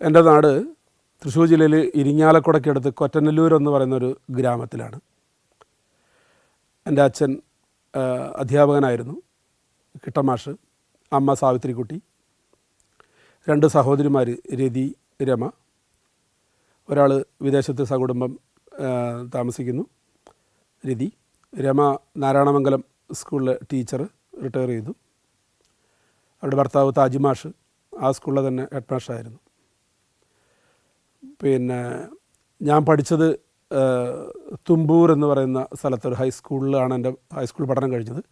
എൻ്റെ നാട് തൃശ്ശൂർ ജില്ലയിൽ ഇരിങ്ങാലക്കുടയ്ക്കടുത്ത് കൊറ്റനല്ലൂർ എന്ന് പറയുന്നൊരു ഗ്രാമത്തിലാണ്. എൻ്റെ അച്ഛൻ അധ്യാപകനായിരുന്നു, കിട്ടമാഷ്. അമ്മ സാവിത്രിക്കുട്ടി. 2 സഹോദരിമാർ, രതി, രമ. ഒരാൾ വിദേശത്ത് സകുടുംബം താമസിക്കുന്നു, രതി. രമ നാരായണമംഗലം സ്കൂളിലെ ടീച്ചർ, റിട്ടയർ ചെയ്തു. അവരുടെ ഭർത്താവ് താജിമാഷ് ആ സ്കൂളിലെ തന്നെ ഹെഡ് മാഷായിരുന്നു. പിന്നെ ഞാൻ പഠിച്ചത് തുമ്പൂർ എന്ന് പറയുന്ന സ്ഥലത്തൊരു ഹൈസ്കൂളിലാണ് എൻ്റെ ഹൈസ്കൂൾ പഠനം കഴിഞ്ഞത്.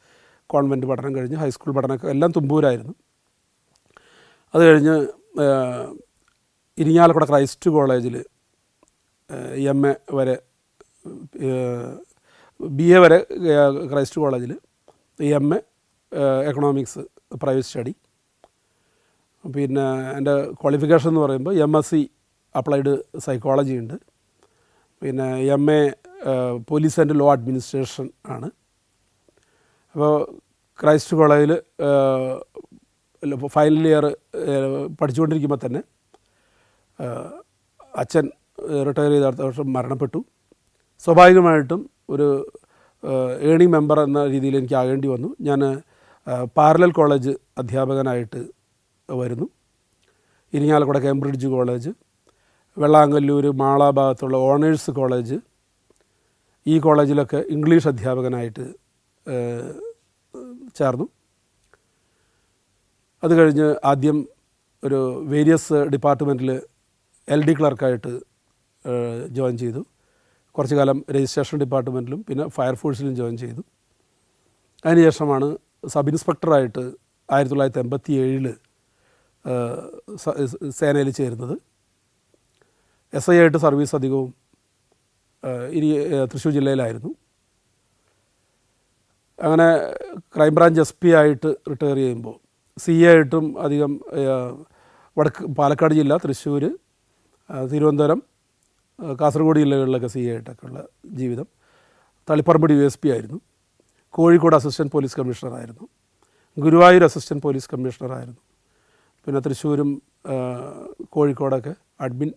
കോൺവെൻറ്റ് പഠനം കഴിഞ്ഞ് ഹൈസ്കൂൾ പഠനമൊക്കെ എല്ലാം തുമ്പൂരായിരുന്നു. അത് കഴിഞ്ഞ് ഇരിങ്ങാലക്കുട ക്രൈസ്റ്റ് കോളേജിൽ MA വരെ, BA വരെ ക്രൈസ്റ്റ് കോളേജിൽ, MA എക്കണോമിക്സ് പ്രൈവറ്റ് സ്റ്റഡി. പിന്നെ എൻ്റെ ക്വാളിഫിക്കേഷൻ എന്ന് പറയുമ്പോൾ MSc അപ്ലൈഡ് സൈക്കോളജി ഉണ്ട്. പിന്നെ MA police and law administration ആണ്. അപ്പോൾ ക്രൈസ്റ്റ് കോളേജിൽ ഫൈനൽ ഇയർ പഠിച്ചുകൊണ്ടിരിക്കുമ്പോൾ തന്നെ അച്ഛൻ റിട്ടയർ ചെയ്ത അടുത്ത വർഷം മരണപ്പെട്ടു. സ്വാഭാവികമായിട്ടും ഒരു ഏണിംഗ് മെമ്പർ എന്ന രീതിയിൽ എനിക്ക് ആകേണ്ടി വന്നു. ഞാൻ പാരലൽ കോളേജ് അധ്യാപകനായിട്ട് വരുന്നു. ഇരിങ്ങാലക്കുട കേംബ്രിഡ്ജ് കോളേജ്, വെള്ളാങ്കല്ലൂർ മാള ഭാഗത്തുള്ള ഓണേഴ്സ് കോളേജ്, ഈ കോളേജിലൊക്കെ ഇംഗ്ലീഷ് അധ്യാപകനായിട്ട് ചേർന്നു. അത് കഴിഞ്ഞ് ആദ്യം ഒരു വേരിയസ് ഡിപ്പാർട്ട്മെൻറ്റിൽ LD ക്ലർക്കായിട്ട് ജോയിൻ ചെയ്തു. കുറച്ച് കാലം രജിസ്ട്രേഷൻ ഡിപ്പാർട്ട്മെൻറ്റിലും പിന്നെ ഫയർഫോഴ്സിലും ജോയിൻ ചെയ്തു. അതിനുശേഷമാണ് സബ് ഇൻസ്പെക്ടറായിട്ട് 1987 സേനയിൽ ചേരുന്നത്. SI ആയിട്ട് സർവീസ് അധികവും തൃശ്ശൂർ ജില്ലയിലായിരുന്നു. അങ്ങനെ ക്രൈംബ്രാഞ്ച് SP ആയിട്ട് റിട്ടയർ ചെയ്യുമ്പോൾ CA ആയിട്ടും അധികം പാലക്കാട് ജില്ല, തൃശ്ശൂർ, തിരുവനന്തപുരം, കാസർഗോഡ് ജില്ലകളിലൊക്കെ CA ആയിട്ടൊക്കെ ഉള്ള ജീവിതം. തളിപ്പറമ്പ് DSP ആയിരുന്നു. കോഴിക്കോട് അസിസ്റ്റൻറ്റ് പോലീസ് കമ്മീഷണറായിരുന്നു. ഗുരുവായൂർ അസിസ്റ്റൻറ്റ് പോലീസ് കമ്മീഷണറായിരുന്നു. പിന്നെ തൃശ്ശൂരും കോഴിക്കോടൊക്കെ അഡ്മിൻ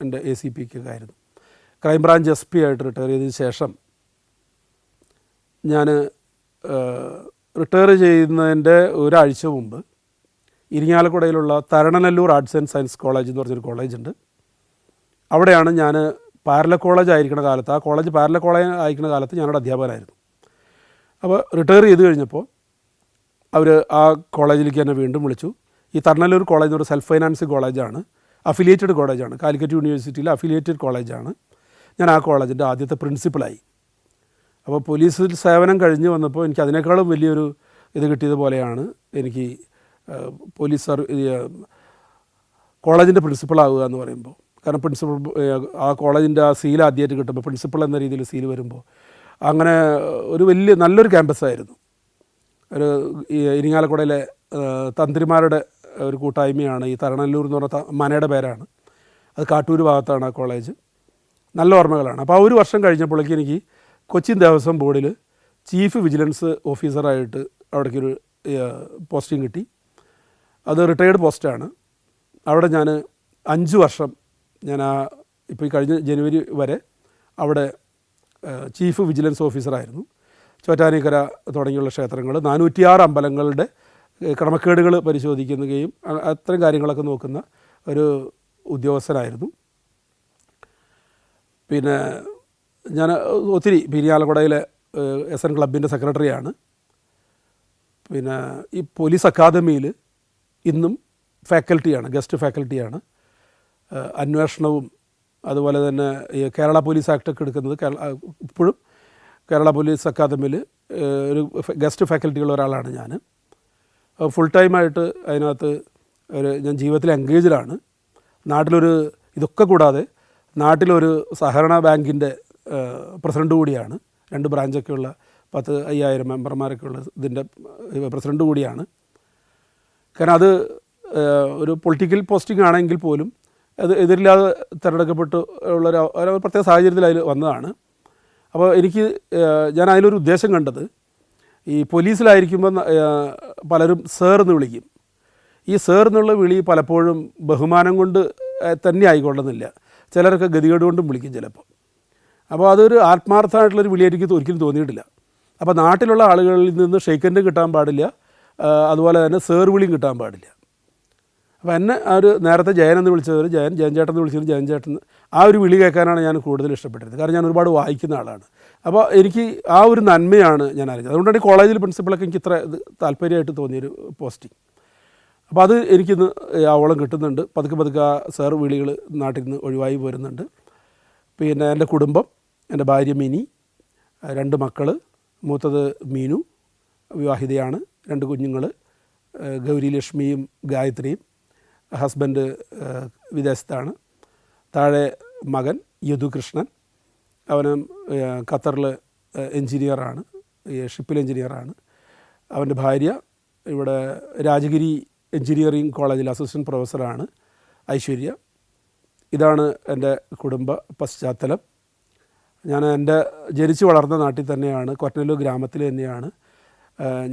എൻ്റെ ACPക്കൊക്കെ ആയിരുന്നു. ക്രൈംബ്രാഞ്ച് SP ആയിട്ട് റിട്ടയർ ചെയ്തതിന് ശേഷം ഞാൻ റിട്ടയർ ചെയ്യുന്നതിൻ്റെ ഒരാഴ്ച മുമ്പ് ഇരിങ്ങാലക്കുടയിലുള്ള Tharananellur arts and science college എന്ന് പറഞ്ഞൊരു കോളേജുണ്ട്. അവിടെയാണ് ഞാൻ പാരലൽ കോളേജ് ആയിരിക്കുന്ന കാലത്ത്, ആ കോളേജ് പാരലൽ കോളേജ് ആയിരിക്കുന്ന കാലത്ത് ഞാനവിടെ അധ്യാപകനായിരുന്നു. അപ്പോൾ റിട്ടയർ ചെയ്ത് കഴിഞ്ഞപ്പോൾ അവർ ആ കോളേജിലേക്ക് എന്നെ വീണ്ടും വിളിച്ചു. ഈ തരണനല്ലൂർ കോളേജ് എന്ന് പറഞ്ഞാൽ സെൽഫ് ഫൈനാൻസിങ് കോളേജാണ്, അഫിലിയേറ്റഡ് കോളേജാണ്, കാലിക്കറ്റ് യൂണിവേഴ്സിറ്റിയിലെ അഫിലിയേറ്റഡ് കോളേജാണ്. ഞാൻ ആ കോളേജിൻ്റെ ആദ്യത്തെ പ്രിൻസിപ്പളായി. അപ്പോൾ പോലീസിൽ സേവനം കഴിഞ്ഞ് വന്നപ്പോൾ എനിക്ക് അതിനേക്കാളും വലിയൊരു ഇത് കിട്ടിയതുപോലെയാണ് എനിക്ക് കോളേജിൻ്റെ പ്രിൻസിപ്പളാവുക എന്ന് പറയുമ്പോൾ. കാരണം പ്രിൻസിപ്പൾ ആ കോളേജിൻ്റെ ആ സീൽ ആദ്യമായിട്ട് കിട്ടുമ്പോൾ, പ്രിൻസിപ്പൾ എന്ന രീതിയിൽ സീൽ വരുമ്പോൾ, അങ്ങനെ ഒരു നല്ലൊരു ക്യാമ്പസായിരുന്നു. ഒരു ഇരിങ്ങാലക്കുടയിലെ തന്ത്രിമാരുടെ ഒരു കൂട്ടായ്മയാണ് ഈ തരണനല്ലൂർ എന്ന് പറഞ്ഞ മനയുടെ പേരാണ്. അത് കാട്ടൂർ ഭാഗത്താണ് ആ കോളേജ്. നല്ല ഓർമ്മകളാണ്. അപ്പോൾ ആ ഒരു വർഷം കഴിഞ്ഞപ്പോഴേക്ക് എനിക്ക് കൊച്ചിൻ ദേവസ്വം ബോർഡിൽ ചീഫ് വിജിലൻസ് ഓഫീസറായിട്ട് അവിടേക്കൊരു പോസ്റ്റിംഗ് കിട്ടി. അത് റിട്ടയേർഡ് പോസ്റ്റാണ്. അവിടെ ഞാൻ 5 വർഷം ഇപ്പോൾ ഈ കഴിഞ്ഞ ജനുവരി വരെ അവിടെ ചീഫ് വിജിലൻസ് ഓഫീസറായിരുന്നു. ചോറ്റാനിക്കര തുടങ്ങിയുള്ള ക്ഷേത്രങ്ങൾ, 406 അമ്പലങ്ങളുടെ ക്രമക്കേടുകൾ പരിശോധിക്കുകയും അത്തരം കാര്യങ്ങളൊക്കെ നോക്കുന്ന ഒരു ഉദ്യോഗസ്ഥനായിരുന്നു. പിന്നെ ഞാൻ ഒത്തിരി ഇരിങ്ങാലക്കുടയിലെ SN ക്ലബിൻ്റെ സെക്രട്ടറിയാണ്. പിന്നെ ഈ പോലീസ് അക്കാദമിയിൽ ഇന്നും ഫാക്കൽറ്റിയാണ്, ഗസ്റ്റ് ഫാക്കൽറ്റിയാണ്. അന്വേഷണവും അതുപോലെ തന്നെ ഈ കേരള പോലീസ് ആക്ടൊക്കെ എടുക്കുന്നത് ഇപ്പോഴും കേരള പോലീസ് അക്കാദമിയിൽ ഒരു ഗസ്റ്റ് ഫാക്കൽറ്റിയുള്ള ഒരാളാണ് ഞാൻ. ഫുൾ ടൈമായിട്ട് അതിനകത്ത് ഞാൻ ജീവിതത്തിൽ എൻഗേജ്ഡാണ്. ഇതൊക്കെ കൂടാതെ നാട്ടിലൊരു സഹകരണ ബാങ്കിൻ്റെ പ്രസിഡൻ്റ് കൂടിയാണ്. 2 ബ്രാഞ്ചൊക്കെയുള്ള 10,000 മെമ്പർമാരൊക്കെ ഉള്ള ഇതിൻ്റെ പ്രസിഡൻ്റ് കൂടിയാണ്. കാരണം അത് ഒരു പൊളിറ്റിക്കൽ പോസ്റ്റിംഗ് ആണെങ്കിൽ പോലും അത് എതിരില്ലാതെ തിരഞ്ഞെടുക്കപ്പെട്ട് ഉള്ളൊരു പ്രത്യേക സാഹചര്യത്തിൽ അതിൽ വന്നതാണ്. അപ്പോൾ ഞാൻ അതിലൊരു ഉദ്ദേശം കണ്ടത്, ഈ പോലീസിലായിരിക്കുമ്പോൾ പലരും സർ എന്ന് വിളിക്കും. ഈ സർ എന്നുള്ള വിളി പലപ്പോഴും ബഹുമാനം കൊണ്ട് തന്നെ ആയിക്കൊള്ളുന്നില്ല. ചിലരൊക്കെ ഗതികേട് കൊണ്ടും വിളിക്കും ചിലപ്പോൾ. അപ്പോൾ അതൊരു ആത്മാർത്ഥമായിട്ടുള്ളൊരു വിളിയായിട്ട് എനിക്ക് ഒരിക്കലും തോന്നിയിട്ടില്ല. അപ്പോൾ നാട്ടിലുള്ള ആളുകളിൽ നിന്ന് ഷെയ്ക്കൻഡ് കിട്ടാൻ പാടില്ല, അതുപോലെ തന്നെ സേർ വിളിയും കിട്ടാൻ പാടില്ല. അപ്പോൾ എന്നെ ആ ഒരു നേരത്തെ ജയൻ എന്ന് വിളിച്ചവർ ജയൻ ചേട്ടൻ എന്ന് വിളിച്ചവർ ജയൻ ചേട്ടൻ, ആ ഒരു വിളി കേൾക്കാനാണ് ഞാൻ കൂടുതൽ ഇഷ്ടപ്പെട്ടത്. കാരണം ഞാൻ ഒരുപാട് വായിക്കുന്ന ആളാണ്. അപ്പോൾ എനിക്ക് ആ ഒരു നന്മയാണ് ഞാൻ അറിഞ്ഞത്. അതുകൊണ്ടാണ് ഈ കോളേജിൽ പ്രിൻസിപ്പളൊക്കെ എനിക്ക് ഇത്ര താല്പര്യമായിട്ട് തോന്നിയൊരു പോസ്റ്റിംഗ്. അപ്പോൾ അത് എനിക്കിന്ന് ആവോളം കിട്ടുന്നുണ്ട്. പതുക്കെ പതുക്കെ ആ സേർ വിളികൾ നാട്ടിൽ നിന്ന് ഒഴിവായി പോരുന്നുണ്ട്. പിന്നെ എൻ്റെ കുടുംബം, എൻ്റെ ഭാര്യ മിനി, 2 മക്കൾ, മൂത്തത് മീനു വിവാഹിതയാണ്, 2 കുഞ്ഞുങ്ങൾ ഗൗരി ലക്ഷ്മിയും ഗായത്രിയും, ഹസ്ബൻഡ് വിദേശത്താണ്, താഴെ മകൻ യദുകൃഷ്ണൻ, അവന് ഖത്തറിൽ എൻജിനീയറാണ്, ഷിപ്പിൽ എൻജിനീയറാണ്. അവൻ്റെ ഭാര്യ ഇവിടെ രാജഗിരി എൻജിനീയറിംഗ് കോളേജിൽ അസിസ്റ്റൻറ്റ് പ്രൊഫസറാണ്, ഐശ്വര്യ. ഇതാണ് എൻ്റെ കുടുംബ പശ്ചാത്തലം. ഞാൻ എൻ്റെ ജനിച്ചു വളർന്ന നാട്ടിൽ തന്നെയാണ്, കൊറ്റനല്ലൂർ ഗ്രാമത്തിൽ തന്നെയാണ്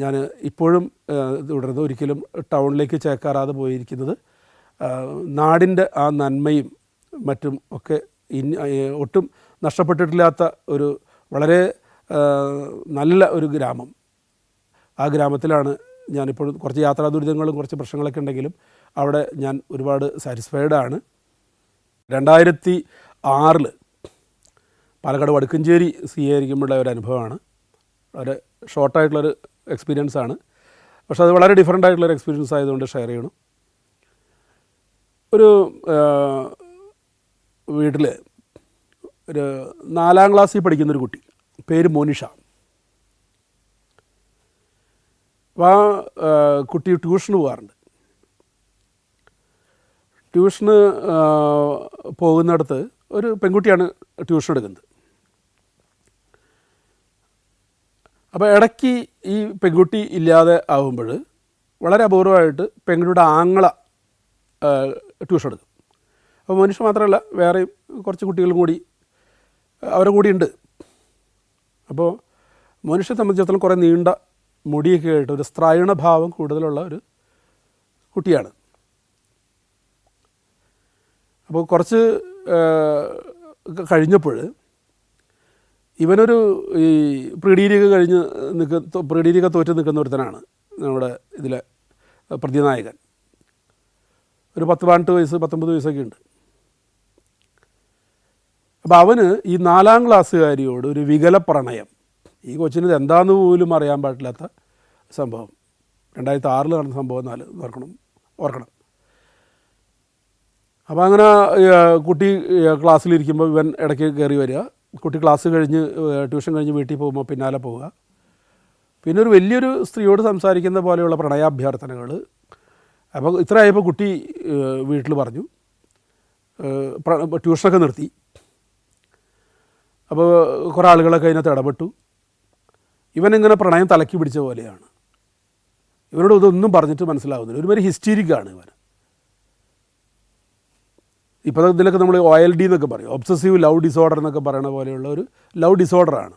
ഞാൻ ഇപ്പോഴും തുടരുന്നത്. ഒരിക്കലും ടൗണിലേക്ക് ചേക്കാറാതെ പോയിരിക്കുന്നത്. നാടിൻ്റെ ആ നന്മയും മറ്റും ഒക്കെ ഒട്ടും നഷ്ടപ്പെട്ടിട്ടില്ലാത്ത ഒരു വളരെ നല്ല ഒരു ഗ്രാമം. ആ ഗ്രാമത്തിലാണ് ഞാനിപ്പോൾ. കുറച്ച് യാത്രാ ദുരിതങ്ങളും കുറച്ച് പ്രശ്നങ്ങളൊക്കെ ഉണ്ടെങ്കിലും അവിടെ ഞാൻ ഒരുപാട് സാറ്റിസ്ഫൈഡാണ്. 2006 പാലക്കാട് വടക്കഞ്ചേരി CA ആയിരിക്കുമ്പോഴുള്ള ഒരു അനുഭവമാണ്. വളരെ ഷോർട്ടായിട്ടുള്ളൊരു എക്സ്പീരിയൻസാണ്, പക്ഷെ അത് വളരെ ഡിഫറൻ്റ് ആയിട്ടുള്ളൊരു എക്സ്പീരിയൻസ് ആയതുകൊണ്ട് ഷെയർ ചെയ്യണം. ഒരു വീട്ടിൽ ഒരു 4ാം ക്ലാസ്സിൽ പഠിക്കുന്നൊരു കുട്ടി, പേര് മോനിഷ. അപ്പോൾ ആ കുട്ടി ട്യൂഷന് പോകാറുണ്ട്. ട്യൂഷന് പോകുന്നിടത്ത് ഒരു പെൺകുട്ടിയാണ് ട്യൂഷൻ എടുക്കുന്നത്. അപ്പോൾ ഇടയ്ക്ക് ഈ പെൺകുട്ടി ഇല്ലാതെ ആകുമ്പോൾ വളരെ അപൂർവമായിട്ട് പെൺകുട്ടിയുടെ ആങ്ങള ട്യൂഷൻ എടുക്കും. അപ്പോൾ മനുഷ്യ മാത്രമല്ല, വേറെയും കുറച്ച് കുട്ടികളും കൂടി അവരെ കൂടി ഉണ്ട്. അപ്പോൾ മനുഷ്യനെ സംബന്ധിച്ചിടത്തോളം കുറേ നീണ്ട മുടിയൊക്കെ ആയിട്ട് ഒരു സ്ത്രൈണഭാവം കൂടുതലുള്ള ഒരു കുട്ടിയാണ്. അപ്പോൾ കുറച്ച് കഴിഞ്ഞപ്പോൾ ഇവനൊരു ഈ പ്രീഡിഗ്രിയൊക്കെ കഴിഞ്ഞ് പ്രീഡിഗ്രിയൊക്കെ തോറ്റ് നിൽക്കുന്ന ഒരുത്തനാണ് നമ്മുടെ ഇതിലെ പ്രതിനായകൻ. ഒരു 18 വയസ്സ് 19 വയസ്സൊക്കെ ഉണ്ട്. അപ്പോൾ അവന് ഈ 4ാം ക്ലാസ്സുകാരിയോട് ഒരു വികല പ്രണയം. ഈ കൊച്ചിന് എന്താണെന്ന് പോലും അറിയാൻ പാടില്ലാത്ത സംഭവം. 2006 നടന്ന സംഭവം ഓർക്കണം. അപ്പോൾ അങ്ങനെ കുട്ടി ക്ലാസ്സിലിരിക്കുമ്പോൾ ഇവൻ ഇടയ്ക്ക് കയറി വരിക. കുട്ടി ക്ലാസ് കഴിഞ്ഞ് ട്യൂഷൻ കഴിഞ്ഞ് വീട്ടിൽ പോകുമ്പോൾ പിന്നാലെ പോവുക. പിന്നെ ഒരു വലിയൊരു സ്ത്രീയോട് സംസാരിക്കുന്ന പോലെയുള്ള പ്രണയാഭ്യർത്ഥനകൾ. അപ്പോൾ ഇത്രയായപ്പോൾ കുട്ടി വീട്ടിൽ പറഞ്ഞു, ട്യൂഷനൊക്കെ നിർത്തി. അപ്പോൾ കുറേ ആളുകളൊക്കെ അതിനകത്ത് ഇടപെട്ടു. ഇവനിങ്ങനെ പ്രണയം തലക്കി പിടിച്ച പോലെയാണ്. ഇവനോട് ഇതൊന്നും പറഞ്ഞിട്ട് മനസ്സിലാവുന്നില്ല. ഒരുമാതിരി ഹിസ്റ്റീരിക്കാണ് ഇവൻ. ഇപ്പോൾ ഇതിലൊക്കെ നമ്മൾ OLD എന്നൊക്കെ പറയും, ഒബ്സസീവ് ലവ് ഡിസോർഡർ എന്നൊക്കെ പറയുന്ന പോലെയുള്ള ഒരു ലവ് ഡിസോർഡറാണ്.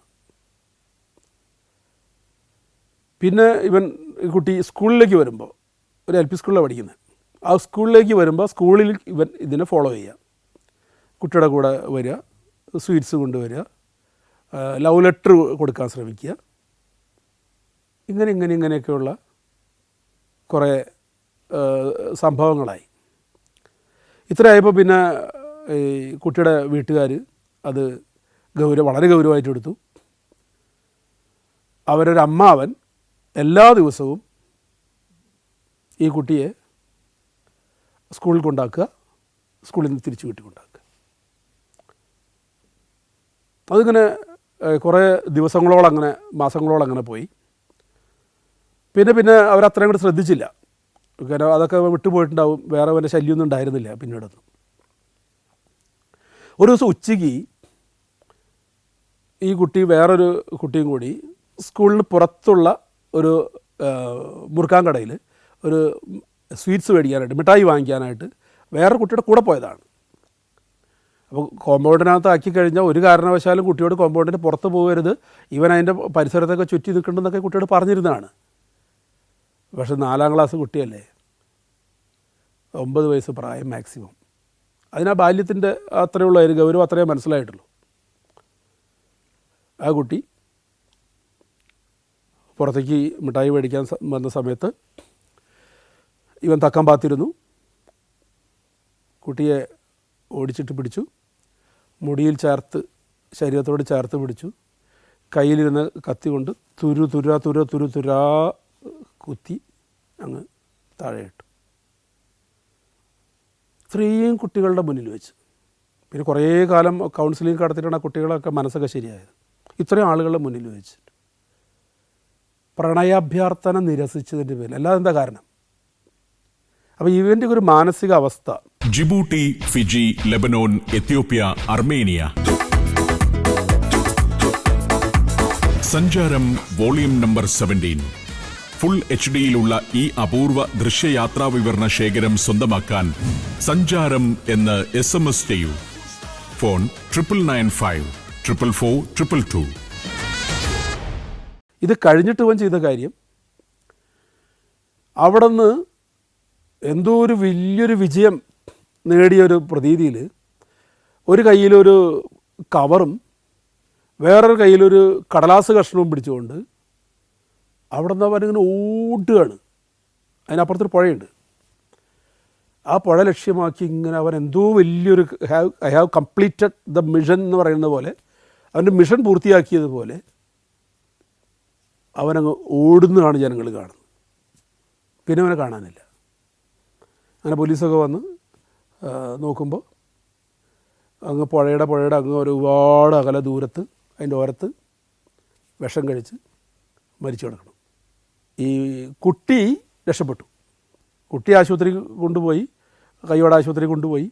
പിന്നെ ഈ കുട്ടി സ്കൂളിലേക്ക് വരുമ്പോൾ, ഒരു LP സ്കൂളിലാണ് പഠിക്കുന്നത്, ആ സ്കൂളിലേക്ക് വരുമ്പോൾ സ്കൂളിൽ ഇവൻ ഇതിനെ ഫോളോ ചെയ്യുക. കുട്ടിയുടെ കൂടെ വരിക, സ്വീറ്റ്സ് കൊണ്ടുവരിക, ലവ് ലെറ്റർ കൊടുക്കാൻ ശ്രമിക്കുക. ഇങ്ങനെയൊക്കെയുള്ള കുറേ സംഭവങ്ങളായി. ഇത്രയായപ്പോൾ പിന്നെ ഈ കുട്ടിയുടെ വീട്ടുകാർ അത് വളരെ ഗൗരവമായിട്ട് എടുത്തു. അവരൊരു അമ്മാവൻ എല്ലാ ദിവസവും ഈ കുട്ടിയെ സ്കൂളിൽ കൊണ്ടാക്കുക, സ്കൂളിൽ നിന്ന് തിരിച്ച് വീട്ടിൽ കൊണ്ടാക്കുക. അതിങ്ങനെ കുറേ ദിവസങ്ങളോളം അങ്ങനെ മാസങ്ങളോളം അങ്ങനെ പോയി. പിന്നെ അവരത്രയും കൂടെ ശ്രദ്ധിച്ചില്ല. കാരണം അതൊക്കെ വിട്ടുപോയിട്ടുണ്ടാവും. വേറെ വല്ല ശല്യമൊന്നും ഉണ്ടായിരുന്നില്ല പിന്നീടൊന്നും. ഒരു ദിവസം ഉച്ചയ്ക്ക് ഈ കുട്ടി വേറൊരു കുട്ടിയും കൂടി സ്കൂളിന് പുറത്തുള്ള ഒരു മുറുക്കാൻ കടയിൽ ഒരു സ്വീറ്റ്സ് മേടിക്കാനായിട്ട്, മിഠായി വാങ്ങിക്കാനായിട്ട് വേറെ കുട്ടിയുടെ കൂടെ പോയതാണ്. അപ്പോൾ കോമ്പൗണ്ടിനകത്ത് ആക്കി കഴിഞ്ഞാൽ ഒരു കാരണവശാലും കുട്ടിയോട് കോമ്പൗണ്ടിന് പുറത്ത് പോകരുത്, ഇവൻ അതിൻ്റെ പരിസരത്തൊക്കെ ചുറ്റി നിൽക്കണമെന്നൊക്കെ കുട്ടിയോട് പറഞ്ഞിരുന്നതാണ്. പക്ഷെ 4ാം ക്ലാസ് കുട്ടിയല്ലേ, 9 വയസ്സ് പ്രായം മാക്സിമം. അതിനാ ബാല്യത്തിൻ്റെ അത്രയുള്ള ഒരു ഗൗരവം അത്രയേ മനസ്സിലായിട്ടുള്ളൂ. ആ കുട്ടി പുറത്തേക്ക് മിഠായി മേടിക്കാൻ വന്ന സമയത്ത് ഇവൻ തക്കം പാത്തിരുന്നു. കുട്ടിയെ ഓടിച്ചിട്ട് പിടിച്ചു, മുടിയിൽ ചേർത്ത് ശരീരത്തോട് ചേർത്ത് പിടിച്ചു, കയ്യിലിരുന്ന് കത്തി കൊണ്ട് തുരാ കുത്തി അങ്ങ് താഴെയിട്ടു. ഇത്രയും കുട്ടികളുടെ മുന്നിൽ വെച്ച്. പിന്നെ കുറേ കാലം കൗൺസിലിംഗ് നടത്തിയിട്ടാണ് ആ കുട്ടികളൊക്കെ മനസ്സൊക്കെ ശരിയായത്. ഇത്രയും ആളുകളുടെ മുന്നിൽ വെച്ചിട്ട് പ്രണയാഭ്യർത്ഥന നിരസിച്ചതിൻ്റെ പേരിൽ. അല്ലാതെ എന്താ കാരണം? അപ്പോൾ ഇവൻ്റെ ഒരു മാനസിക അവസ്ഥ. Djibouti, Fiji, Lebanon, Ethiopia, Armenia. സഞ്ചാരം വോളിയം നമ്പർ 17. ഫുൾ HD-യിലുള്ള ഈ അപൂർവ ദൃശ്യയാത്രാ വിവരണ ശേഖരം സ്വന്തമാക്കാൻ സഞ്ചാരം എന്ന് SMS ചെയ്യൂ. ഫോൺ 9995 444 222. ഇത് കഴിഞ്ഞിട്ട് ഇവൻ ചെയ്ത കാര്യം, അവിടെ നിന്ന് എന്തോ ഒരു വലിയൊരു വിജയം നേടിയൊരു പ്രതീതിയിൽ ഒരു കയ്യിലൊരു കവറും വേറൊരു കയ്യിലൊരു കടലാസ് കഷ്ണവും പിടിച്ചുകൊണ്ട് അവിടെ നിന്ന് അവനിങ്ങനെ ഓടുകയാണ്. അതിനപ്പുറത്തൊരു പുഴയുണ്ട്. ആ പുഴ ലക്ഷ്യമാക്കി ഇങ്ങനെ അവൻ എന്തോ വലിയൊരു I have completed the mission എന്ന് പറയുന്ന പോലെ, അവൻ്റെ മിഷൻ പൂർത്തിയാക്കിയതുപോലെ അവനങ്ങ് ഓടുന്നതാണ് ജനങ്ങൾ കാണുന്നത്. പിന്നെ അവനെ കാണാനില്ല. അങ്ങനെ പോലീസൊക്കെ വന്ന് നോക്കുമ്പോൾ അങ്ങ് പുഴയുടെ അങ്ങ് ഒരുപാട് അകലെ ദൂരത്ത് അതിൻ്റെ ഓരത്ത് വിഷം കഴിച്ച് മരിച്ചു കിടക്കണം. ഈ കുട്ടി രക്ഷപ്പെട്ടു. കുട്ടി ആശുപത്രി കൊണ്ടുപോയി, കൈയോടെ ആശുപത്രി കൊണ്ടുപോയി.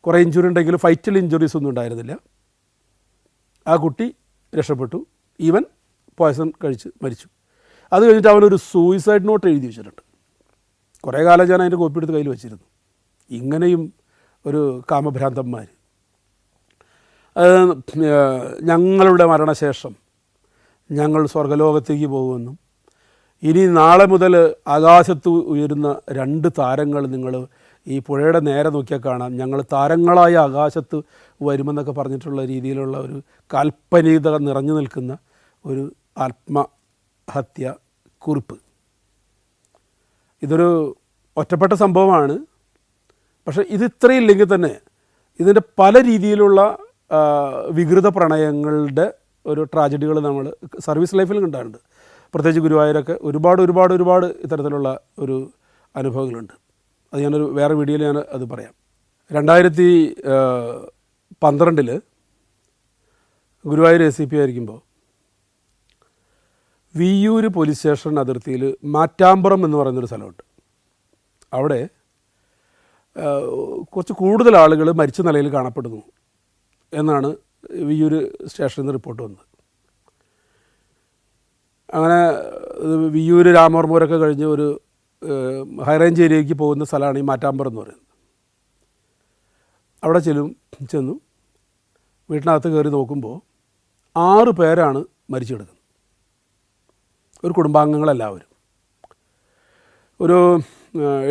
കുറേ ഇഞ്ചുറി ഉണ്ടെങ്കിലും ഫൈറ്റൽ ഇഞ്ചുറീസ് ഒന്നും ഉണ്ടായിരുന്നില്ല. ആ കുട്ടി രക്ഷപ്പെട്ടു. ഈവൻ പോയ്സൺ കഴിച്ച് മരിച്ചു. അത് കഴിഞ്ഞിട്ട് അവനൊരു സൂയിസൈഡ് നോട്ട് എഴുതി വെച്ചിട്ടുണ്ട്. കുറേ കാലം ഞാൻ അതിൻ്റെ കോപ്പി എടുത്ത് കയ്യിൽ വെച്ചിരുന്നു. ഇങ്ങനെയും ഒരു കാമഭ്രാന്തന്മാർ. ഞങ്ങളുടെ മരണശേഷം ഞങ്ങൾ സ്വർഗലോകത്തേക്ക് പോകുമെന്നും ഇനി നാളെ മുതൽ ആകാശത്ത് ഉയരുന്ന 2 താരങ്ങൾ നിങ്ങൾ ഈ പുഴയുടെ നേരെ നോക്കിയാൽ കാണാം, ഞങ്ങൾ താരങ്ങളായ ആകാശത്ത് വരുമെന്നൊക്കെ പറഞ്ഞിട്ടുള്ള രീതിയിലുള്ള ഒരു കാൽപ്പനികത നിറഞ്ഞു നിൽക്കുന്ന ഒരു ആത്മഹത്യ കുറിപ്പ്. ഇതൊരു ഒറ്റപ്പെട്ട സംഭവമാണ്. പക്ഷേ ഇത് ഇത്രയില്ലെങ്കിൽ തന്നെ ഇതിൻ്റെ പല രീതിയിലുള്ള വികൃത പ്രണയങ്ങളുടെ ഒരു ട്രാജഡികൾ നമ്മൾ സർവീസ് ലൈഫിൽ കണ്ടാറുണ്ട്. പ്രത്യേകിച്ച് ഗുരുവായൂരൊക്കെ ഒരുപാട് ഇത്തരത്തിലുള്ള ഒരു അനുഭവങ്ങളുണ്ട്. അത് ഞാനൊരു വേറെ വീഡിയോയിൽ ഞാൻ അത് പറയാം. 2012 ഗുരുവായൂർ ACP ആയിരിക്കുമ്പോൾ വിയ്യൂർ പോലീസ് സ്റ്റേഷൻ അതിർത്തിയിൽ മാറ്റാമ്പുറം എന്ന് പറയുന്നൊരു സ്ഥലമുണ്ട്. അവിടെ കുറച്ച് കൂടുതൽ ആളുകൾ മരിച്ച നിലയിൽ കാണപ്പെടുന്നു എന്നാണ് വിയ്യൂർ സ്റ്റേഷനിൽ നിന്ന് റിപ്പോർട്ട് വന്നത്. അങ്ങനെ വിയ്യൂർ രാമവർമ്മൂരൊക്കെ കഴിഞ്ഞ് ഒരു ഹൈറേഞ്ച് ഏരിയയ്ക്ക് പോകുന്ന സ്ഥലമാണ് ഈ മാറ്റാമ്പുറം എന്ന് പറയുന്നത്. അവിടെ ചെന്നു വീട്ടിനകത്ത് കയറി നോക്കുമ്പോൾ 6 പേരാണ് മരിച്ചു കിടക്കുന്നത്. ഒരു കുടുംബാംഗങ്ങളെല്ലാവരും. ഒരു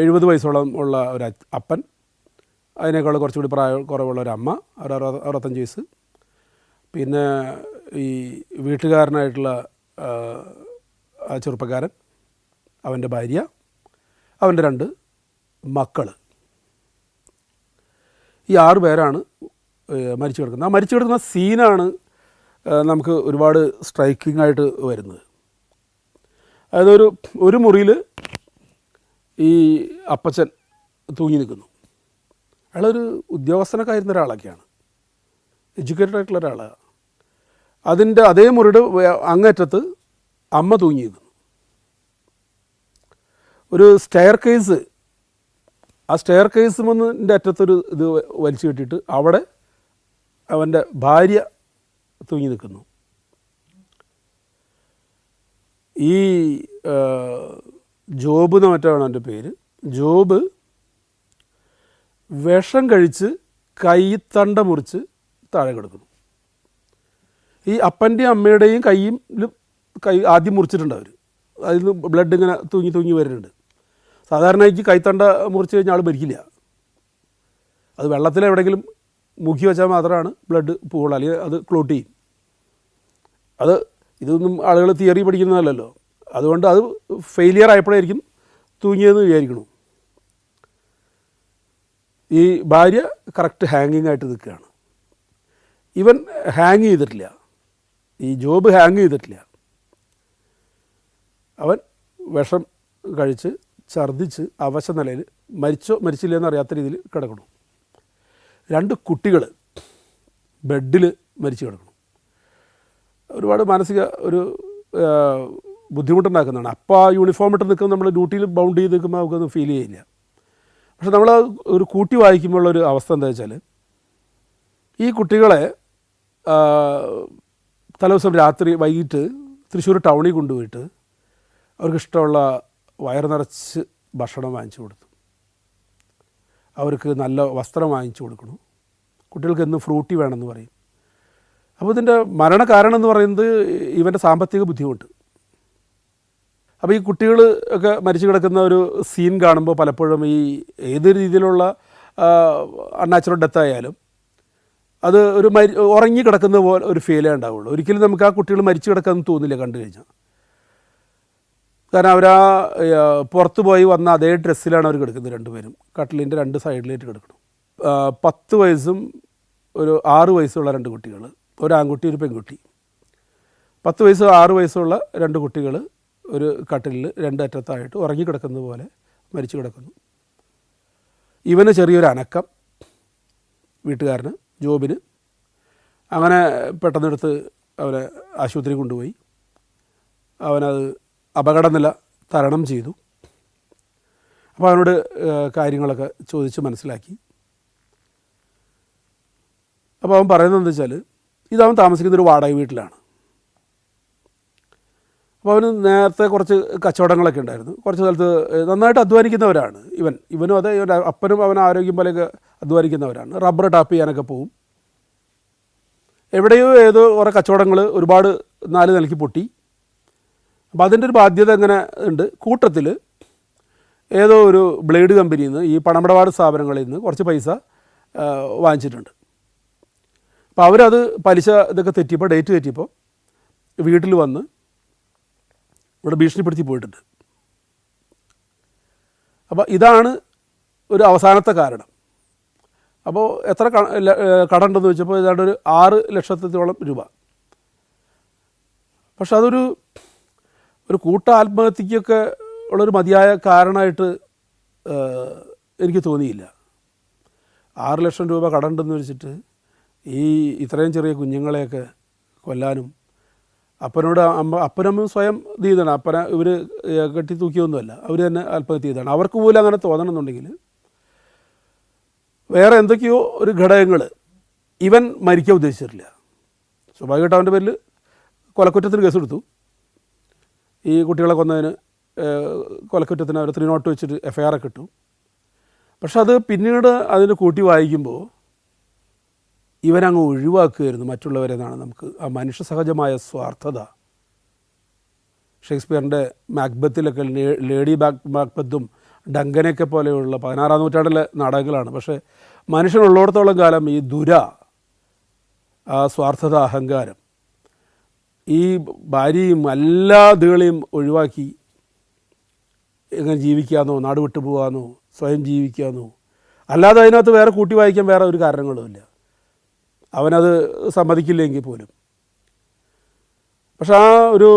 70 വയസ്സോളം ഉള്ള ഒരു അപ്പൻ, അതിനേക്കാൾ കുറച്ചുകൂടി കുറവുള്ള ഒരു അമ്മ, 65 വയസ്സ്, പിന്നെ ഈ വീട്ടുകാരനായിട്ടുള്ള ആ ചെറുപ്പക്കാരൻ, അവൻ്റെ ഭാര്യ, അവൻ്റെ 2 മക്കൾ. ഈ 6 പേരാണ് മരിച്ചു കിടക്കുന്നത്. ആ മരിച്ചു കിടക്കുന്ന സീനാണ് നമുക്ക് ഒരുപാട് സ്ട്രൈക്കിംഗ് ആയിട്ട് വരുന്നത്. അതായത് ഒരു മുറിയിൽ ഈ അപ്പച്ചൻ തൂങ്ങി നിൽക്കുന്നു. അയാളൊരു ഉദ്യോഗസ്ഥനൊക്കെ ആയിരുന്ന ഒരാളൊക്കെയാണ്, എഡ്യൂക്കേറ്റഡ് ആയിട്ടുള്ള ഒരാളാണ്. അതിൻ്റെ അതേ മുറിയുടെ അങ്ങേറ്റത്ത് അമ്മ തൂങ്ങി നിൽക്കുന്നു. ഒരു സ്റ്റെയർ കേസ്, ആ സ്റ്റെയർ കേസിൻ്റെ അറ്റത്തൊരു ഇത് വലിച്ചു കെട്ടിയിട്ട് അവിടെ അവൻ്റെ ഭാര്യ തൂങ്ങി നിൽക്കുന്നു. ഈ ജോബ് എന്ന് മറ്റാണ് എൻ്റെ പേര്. ജോബ് വിഷം കഴിച്ച് കൈത്തണ്ട മുറിച്ച് താഴെ കിടക്കുന്നു. ഈ അപ്പൻ്റെയും അമ്മയുടെയും കൈ ആദ്യം മുറിച്ചിട്ടുണ്ട് അവർ. അതിൽ നിന്ന് ബ്ലഡ് ഇങ്ങനെ തൂങ്ങി വരുന്നുണ്ട്. സാധാരണ കൈത്തണ്ട മുറിച്ച് കഴിഞ്ഞാൽ ആൾ മരിക്കില്ല. അത് വെള്ളത്തിൽ എവിടെയെങ്കിലും മുക്കി വെച്ചാൽ മാത്രമാണ് ബ്ലഡ് പോവുള്ളൂ, അല്ലെങ്കിൽ അത് ക്ലോട്ട് ചെയ്യും. ഇതൊന്നും ആളുകൾ തിയറി പഠിക്കുന്നതല്ലല്ലോ. അതുകൊണ്ട് അത് ഫെയിലിയർ ആയപ്പോഴായിരിക്കും തൂങ്ങിയതെന്ന് വിചാരിക്കണം. ഈ ഭാര്യ കറക്റ്റ് ഹാങ്ങിങ് ആയിട്ട് നിൽക്കുകയാണ്. ഇവൻ ഹാങ് ചെയ്തിട്ടില്ല, ഈ ജോബ് ഹാങ് ചെയ്തിട്ടില്ല. അവൻ വിഷം കഴിച്ച് ഛർദ്ദിച്ച് അവശ നിലയിൽ മരിച്ചോ മരിച്ചില്ല എന്നറിയാത്ത രീതിയിൽ കിടക്കണം. 2 കുട്ടികൾ ബെഡിൽ മരിച്ചു കിടക്കണം. ഒരുപാട് മാനസിക ഒരു ബുദ്ധിമുട്ടുണ്ടാക്കുന്നതാണ്. അപ്പോൾ ആ യൂണിഫോം ഇട്ട് നിൽക്കുമ്പോൾ നമ്മൾ ഡ്യൂട്ടിയിൽ ബൗണ്ട് ചെയ്ത് നിൽക്കുമ്പോൾ നമുക്കൊന്നും ഫീൽ ചെയ്യില്ല. പക്ഷെ നമ്മൾ ഒരു കൂട്ടി വായിക്കുമ്പോഴുള്ളൊരു അവസ്ഥ എന്താ വെച്ചാൽ, ഈ കുട്ടികളെ തലേദിവസം രാത്രി വൈകിട്ട് തൃശ്ശൂർ ടൗണിൽ കൊണ്ടുപോയിട്ട് അവർക്കിഷ്ടമുള്ള വയറ് നിറച്ച് ഭക്ഷണം വാങ്ങിച്ചു കൊടുത്തു, അവർക്ക് നല്ല വസ്ത്രം വാങ്ങിച്ചു കൊടുക്കണം, കുട്ടികൾക്ക് എന്നും ഫ്രൂട്ടി വേണമെന്ന് പറയും. അപ്പോൾ ഇതിൻ്റെ മരണകാരണം എന്ന് പറയുന്നത് ഇവൻ്റെ സാമ്പത്തിക ബുദ്ധിമുട്ട്. അപ്പോൾ ഈ കുട്ടികൾ ഒക്കെ മരിച്ചു കിടക്കുന്ന ഒരു സീൻ കാണുമ്പോൾ പലപ്പോഴും ഈ ഏത് രീതിയിലുള്ള അൺനാച്ചുറൽ ഡെത്ത് ആയാലും അത് ഒരു ഉറങ്ങി കിടക്കുന്ന പോലെ ഒരു ഫീലേ ഉണ്ടാവുള്ളൂ. ഒരിക്കലും നമുക്ക് ആ കുട്ടികൾ മരിച്ചു കിടക്കാമെന്ന് തോന്നില്ല കണ്ടു കഴിഞ്ഞാൽ. കാരണം അവരാ പുറത്ത് പോയി വന്ന അതേ ഡ്രസ്സിലാണ് അവർ കിടക്കുന്നത്. 2 പേരും കട്ടിലിൻ്റെ 2 സൈഡിലായിട്ട് കിടക്കണം. 10 വയസ്സും ഒരു 6 വയസ്സുള്ള 2 കുട്ടികൾ, ഒരു ആൺകുട്ടി ഒരു പെൺകുട്ടി. 10 വയസ്സ് 6 വയസ്സുള്ള 2 കുട്ടികൾ ഒരു കട്ടിലിൽ 2 അറ്റത്തായിട്ട് ഉറങ്ങിക്കിടക്കുന്നത് പോലെ മരിച്ചു കിടക്കുന്നു. ഇവന് ചെറിയൊരു അനക്കം, വീട്ടുകാരന് ജോബിന്. അങ്ങനെ പെട്ടെന്നെടുത്ത് അവനെ ആശുപത്രി കൊണ്ടുപോയി. അവനത് അപകടനില തരണം ചെയ്തു. അപ്പോൾ അവനോട് കാര്യങ്ങളൊക്കെ ചോദിച്ച് മനസ്സിലാക്കി. അപ്പോൾ അവൻ പറയുന്നത് എന്താ വെച്ചാൽ, ഇതവൻ താമസിക്കുന്നൊരു വാടക വീട്ടിലാണ്. അപ്പോൾ അവന് നേരത്തെ കുറച്ച് കച്ചവടങ്ങളൊക്കെ ഉണ്ടായിരുന്നു. കുറച്ച് സ്ഥലത്ത് നന്നായിട്ട് അധ്വാനിക്കുന്നവരാണ് ഇവനും അതെ, ഇവൻ്റെ അപ്പനും അവൻ ആരോഗ്യം പോലെയൊക്കെ അധ്വാനിക്കുന്നവരാണ്. റബ്ബർ ടാപ്പ് ചെയ്യാനൊക്കെ പോവും. എവിടെയോ ഏതോ കുറേ കച്ചവടങ്ങൾ ഒരുപാട് 4 നിലയ്ക്ക് പൊട്ടി. അപ്പോൾ അതിൻ്റെ ഒരു ബാധ്യത എങ്ങനെ ഉണ്ട്. കൂട്ടത്തിൽ ഏതോ ഒരു ബ്ലേഡ് കമ്പനിയിൽ നിന്ന്, ഈ പണമിടപാട് സ്ഥാപനങ്ങളിൽ നിന്ന് കുറച്ച് പൈസ വാങ്ങിച്ചിട്ടുണ്ട്. അപ്പോൾ അവരത് പലിശ ഇതൊക്കെ തെറ്റിയപ്പോൾ, ഡേറ്റ് തെറ്റിയപ്പോൾ വീട്ടിൽ വന്ന് ഇവിടെ ഭീഷണിപ്പെടുത്തി പോയിട്ടുണ്ട്. അപ്പോൾ ഇതാണ് ഒരു അവസാനത്തെ കാരണം. അപ്പോൾ എത്ര കടമുണ്ടെന്ന് വെച്ചപ്പോൾ ഏതാണ്ട് ഒരു 6 ലക്ഷത്തോളം രൂപ. പക്ഷെ അതൊരു കൂട്ട ആത്മഹത്യക്കൊക്കെ ഉള്ളൊരു മതിയായ കാരണമായിട്ട് എനിക്ക് തോന്നിയില്ല. 6 ലക്ഷം രൂപ കടമുണ്ടെന്ന് വെച്ചിട്ട് ഈ ഇത്രയും ചെറിയ കുഞ്ഞുങ്ങളെയൊക്കെ കൊല്ലാനും, അപ്പനമ്മ സ്വയം ഇത് ചെയ്താണ്. ഇവർ കെട്ടി തൂക്കിയൊന്നുമല്ല, അവർ തന്നെ ആത്മഹത്യ ചെയ്താണ്. അവർക്ക് പോലും അങ്ങനെ തോന്നണമെന്നുണ്ടെങ്കിൽ വേറെ എന്തൊക്കെയോ ഒരു ഘടകങ്ങൾ. ഇവൻ മരിക്കാൻ ഉദ്ദേശിച്ചിട്ടില്ല. സ്വാഭാവികമായിട്ട് അവൻ്റെ പേരിൽ കൊലക്കുറ്റത്തിന് കേസെടുത്തു. ഈ കുട്ടികളെ കൊന്നതിന് കൊലക്കുറ്റത്തിന് അവർ 3 വെച്ചിട്ട് FIR ഒക്കെ ഇട്ടു. പക്ഷെ അത് പിന്നീട് അതിന് കൂട്ടി വായിക്കുമ്പോൾ ഇവനങ്ങ് ഒഴിവാക്കുകയായിരുന്നു മറ്റുള്ളവരെന്നാണ് നമുക്ക് ആ മനുഷ്യ സഹജമായ സ്വാർത്ഥത. ഷേക്സ്പിയറിൻ്റെ മാക്ബത്തിലൊക്കെ ലേഡി മാക്ബത്തും ഡങ്കനെയൊക്കെ പോലെയുള്ള 16-ാം നൂറ്റാണ്ടിലെ നാടകങ്ങളാണ്. പക്ഷേ മനുഷ്യനുള്ളിടത്തോളം കാലം ഈ ആ സ്വാർത്ഥത, അഹങ്കാരം, ഈ ഭാര്യയും എല്ലാ ഇതുകളെയും ഒഴിവാക്കി എങ്ങനെ ജീവിക്കാമെന്നോ, നാട് വിട്ടു പോകാമെന്നോ, സ്വയം ജീവിക്കാമെന്നോ, അല്ലാതെ അതിനകത്ത് വേറെ കൂട്ടി വായിക്കാൻ വേറെ ഒരു കാരണങ്ങളുമില്ല. അവനത് സമ്മതിക്കില്ലെങ്കിൽ പോലും. പക്ഷെ ആ ഒരു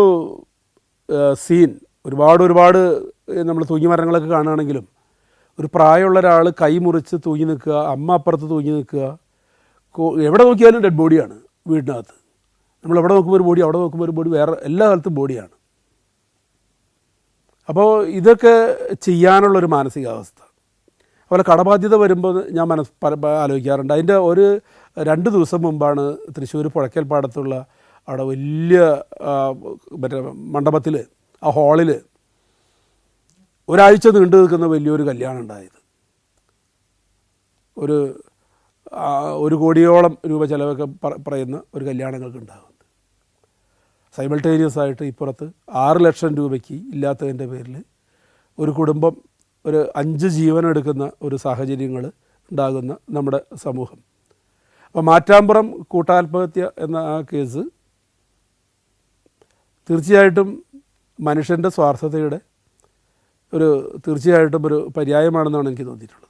സീൻ ഒരുപാട് നമ്മൾ തൂങ്ങി മരണങ്ങളൊക്കെ കാണുകയാണെങ്കിലും ഒരു പ്രായമുള്ള ഒരാൾ കൈ മുറിച്ച് തൂങ്ങി നിൽക്കുക, അമ്മ അപ്പുറത്ത് തൂങ്ങി നിൽക്കുക, എവിടെ നോക്കിയാലും ഡെഡ് ബോഡിയാണ് വീടിനകത്ത്. നമ്മൾ എവിടെ നോക്കുമ്പോൾ ഒരു ബോഡി, അവിടെ നോക്കുമ്പോൾ ഒരു ബോഡി, വേറെ എല്ലാ സ്ഥലത്തും ബോഡിയാണ്. അപ്പോൾ ചെയ്യാനുള്ളൊരു മാനസികാവസ്ഥ. അതുപോലെ കടബാധ്യത വരുമ്പോൾ ഞാൻ ആലോചിക്കാറുണ്ട്. അതിൻ്റെ 2 ദിവസം മുമ്പാണ് തൃശ്ശൂർ പുഴയ്ക്കൽപ്പാടത്തുള്ള അവിടെ വലിയ മണ്ഡപത്തിൽ, ആ ഹാളിൽ ഒരാഴ്ച നീണ്ടു നിൽക്കുന്ന വലിയൊരു കല്യാണം ഉണ്ടായത്. 1 കോടിയോളം രൂപ ചിലവൊക്കെ പറയുന്ന ഒരു കല്യാണങ്ങൾക്ക് ഉണ്ടാകുന്നത്. സൈമൾട്ടേനിയസ് ആയിട്ട് ഇപ്പുറത്ത് 6 ലക്ഷം രൂപയ്ക്ക് ഇല്ലാത്തതിൻ്റെ പേരിൽ ഒരു കുടുംബം 5 ജീവനെടുക്കുന്ന ഒരു സാഹചര്യങ്ങൾ ഉണ്ടാകുന്ന നമ്മുടെ സമൂഹം. അപ്പോൾ മാറ്റാമ്പുറം കൂട്ടാത്മഹത്യ എന്ന ആ കേസ് തീർച്ചയായിട്ടും മനുഷ്യൻ്റെ സ്വാർത്ഥതയുടെ തീർച്ചയായിട്ടും ഒരു പര്യായമാണെന്നാണ് എനിക്ക് തോന്നിയിട്ടുള്ളത്.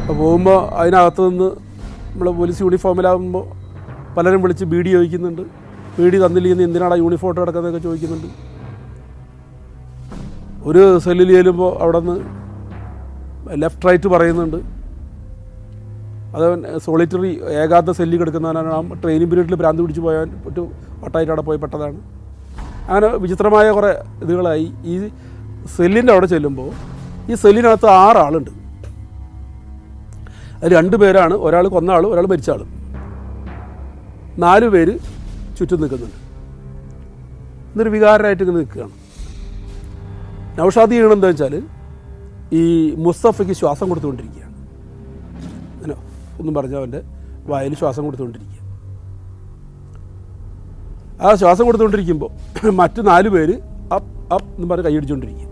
അപ്പോൾ പോകുമ്പോൾ അതിനകത്ത് നിന്ന് നമ്മൾ പോലീസ് യൂണിഫോമിലാകുമ്പോൾ പലരും വിളിച്ച് ബീഡി ചോദിക്കുന്നുണ്ട്. ബീഡി തന്നില്ലെങ്കിൽ എന്തിനാണ് യൂണിഫോം കിടക്കുന്നതൊക്കെ ചോദിക്കുന്നുണ്ട്. ഒരു സെല്ലിൽ ചെല്ലുമ്പോൾ അവിടെ നിന്ന് ലെഫ്റ്റ് റൈറ്റ് പറയുന്നുണ്ട്. അത് സോളിറ്ററി ഏകാന്ത സെല്ലിൽ കിടക്കുന്നവനാണ്. ആ ട്രെയിനിങ് പീരീഡിൽ ഭ്രാന്ത് പിടിച്ച് പോയാൽ ഒരു വട്ടായിട്ട് അവിടെ പോയി പെട്ടതാണ്. അങ്ങനെ വിചിത്രമായ കുറേ ഇതുകളായി. ഈ സെല്ലിൻ്റെ അവിടെ ചെല്ലുമ്പോൾ ഈ സെല്ലിനകത്ത് 6 ആളുണ്ട്. അതിൽ 2 പേരാണ്, ഒരാൾ കൊന്ന ആൾ, ഒരാൾ മരിച്ച ആൾ. 4 പേര് ചുറ്റും നിൽക്കുന്നുണ്ട്. എന്നൊരു വികാരമായിട്ട് ഇങ്ങനെ നിൽക്കുകയാണ്. നൗഷാദ് ചെയ്യണം എന്താ വെച്ചാൽ ഈ മുസ്തഫയ്ക്ക് ശ്വാസം കൊടുത്തുകൊണ്ടിരിക്കുകയാണ്. അങ്ങനെ ഒന്നും പറഞ്ഞാൽ അവൻ്റെ വായിൽ ശ്വാസം കൊടുത്തുകൊണ്ടിരിക്കുക. ആ ശ്വാസം കൊടുത്തുകൊണ്ടിരിക്കുമ്പോൾ മറ്റ് 4 പേര് അപ്പ് അപ്പ് എന്ന് പറഞ്ഞ് കൈയടിച്ചുകൊണ്ടിരിക്കുക.